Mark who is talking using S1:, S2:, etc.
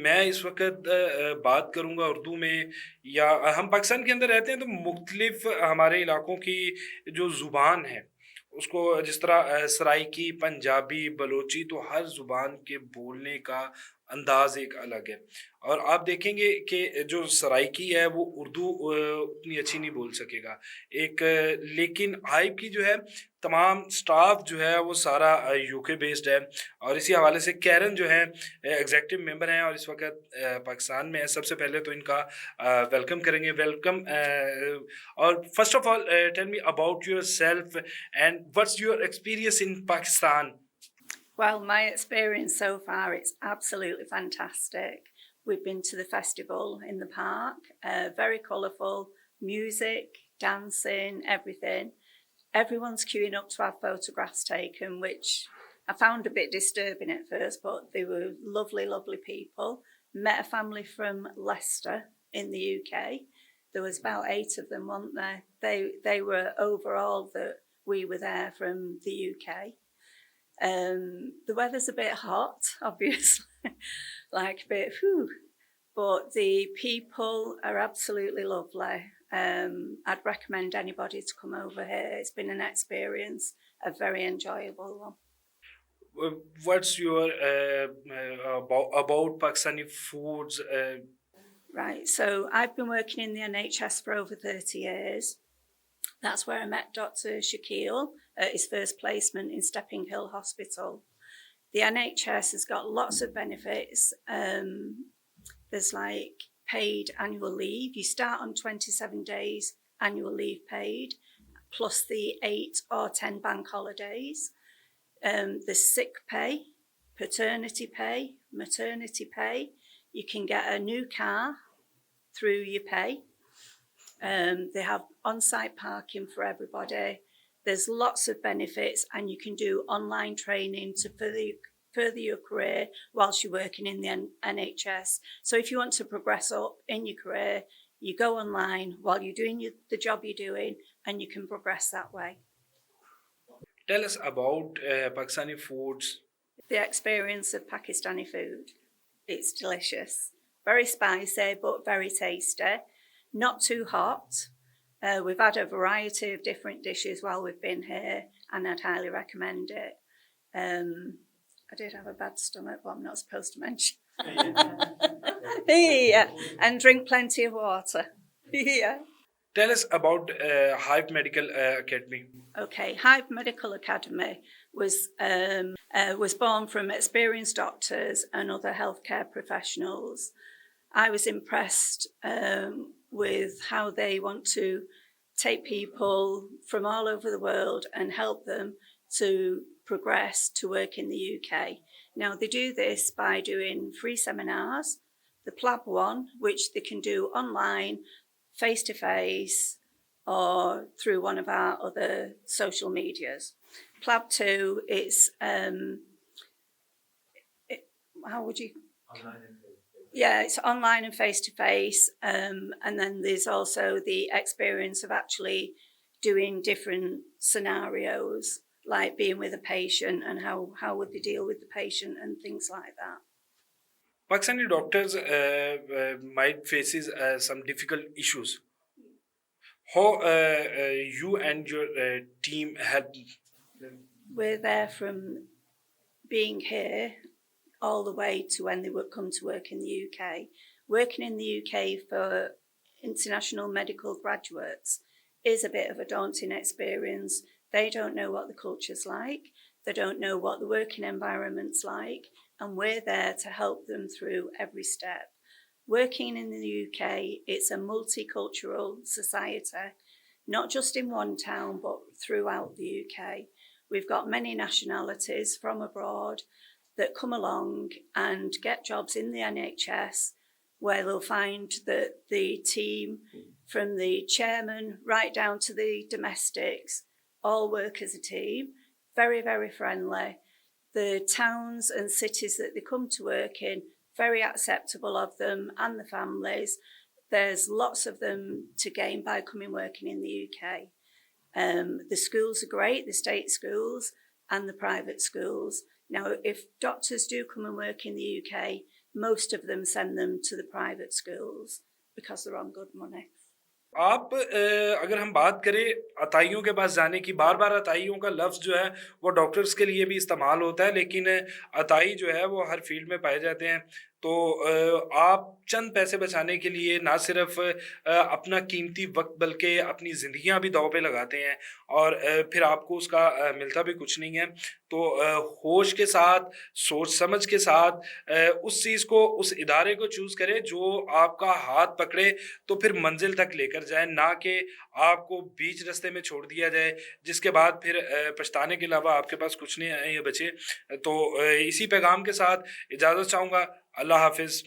S1: मैं इस वक़्त बात करूँगा उर्दू में या हम पाकिस्तान के अंदर रहते हैं तो मुख्तलिफ़ हमारे इलाकों की जो ज़ुबान है, उसको जिस तरह सराइकी, पंजाबी, बलोची तो हर ज़ुबान के बोलने का अंदाज़ एक अलग है। और आप देखेंगे कि जो सराइकी है वो उर्दू उतनी अच्छी नहीं बोल सकेगा। लेकिन आइब की जो है तमाम स्टाफ़ जो है वो सारा यूके बेस्ड है और इसी हवाले से कैरन जो है एग्ज़ेक्टिव मेंबर हैं और इस वक़्त पाकिस्तान में हैं। सबसे पहले तो इनका वेलकम करेंगे। वेलकम और first of all tell me about yourself and what's your experience in Pakistan?
S2: Well, my experience so far, it's absolutely fantastic. We've been to the festival in the park, very colourful, music, dancing, everything. Everyone's queuing up to have photographs taken, which I found a bit disturbing at first, but they were lovely, lovely people. Met a family from Leicester in the UK. There was about 8 of them, weren't there? They were overall that we were there from the UK. The weather's a bit hot, obviously, like a bit, whew, but the people are absolutely lovely. I'd recommend anybody to come over here. It's been an experience, a very enjoyable one.
S1: What's your about Pakistani foods?
S2: Right, so I've been working in the NHS for over 30 years. That's where I met Dr. Shakil at his first placement in Stepping Hill Hospital. The NHS has got lots of benefits. There's like paid annual leave. You start on 27 days annual leave paid, plus the 8 or 10 bank holidays. There's sick pay, paternity pay, maternity pay. You can get a new car through your pay. They have on-site parking for everybody. There's lots of benefits, and you can do online training to further your career whilst you're working in the NHS. So if you want to progress up in your career, you go online while you're doing the job you're doing, and you can progress that way.
S1: Tell us about Pakistani foods.
S2: The experience of Pakistani food. It's delicious. Very spicy, but very tasty. Not too hot. We've had a variety of different dishes while we've been here, and I'd highly recommend it. I did have a bad stomach, but I'm not supposed to mention. Yeah, and drink plenty of water. Yeah.
S1: Tell us about Hive Medical Academy.
S2: Okay, Hive Medical Academy was born from experienced doctors and other healthcare professionals. I was impressed with how they want to take people from all over the world and help them to progress to work in the UK. Now, they do this by doing free seminars, the PLAB one, which they can do online, face-to-face, or through one of our other social medias. PLAB 2, it's, how would you... Yeah, it's online and face-to-face, and then there's also the experience of actually doing different scenarios, like being with a patient and how would they deal with the patient and things like that.
S1: Pakistani doctors might faces some difficult issues. How you and your team help them?
S2: We're there from being here all the way to when they would come to work in the UK. Working in the UK for international medical graduates is a bit of a daunting experience. They don't know what the culture's like, they don't know what the working environment's like, and we're there to help them through every step. Working in the UK, it's a multicultural society, not just in one town, but throughout the UK. We've got many nationalities from abroad that come along and get jobs in the NHS, where they'll find that the team, from the chairman right down to the domestics, all work as a team, very, very friendly. The towns and cities that they come to work in, very acceptable of them and the families. There's lots of them to gain by coming working in the UK. The schools are great, the state schools and the private schools. Now, if doctors do come and work in the UK, most of them send them to the private schools because they're on good money.
S1: आप अगर हम बात करें अताइयों के पास जाने की, बार-बार अताइयों का लफ़्ज़ जो है वो डॉक्टर्स के लिए भी इस्तेमाल होता है, लेकिन अताई जो है वो हर फ़ील्ड में पाए जाते हैं। तो आप चंद पैसे बचाने के लिए ना सिर्फ़ अपना कीमती वक़्त बल्कि अपनी ज़िंदगियाँ भी दाँव पे लगाते हैं और फिर आपको उसका मिलता भी कुछ नहीं है। तो होश के साथ, सोच-समझ के साथ उस चीज़ को, उस इदारे को चूज़ करें जो आपका हाथ पकड़े तो फिर मंज़िल तक लेकर जाए, ना कि आपको बीच रास्ते में छोड़ दिया जाए, जिसके बाद फिर पछताने के अलावा आपके पास कुछ नहीं बचे। तो इसी पैगाम के साथ इजाज़त चाहूँगा। अल्लाह हाफ़िज़।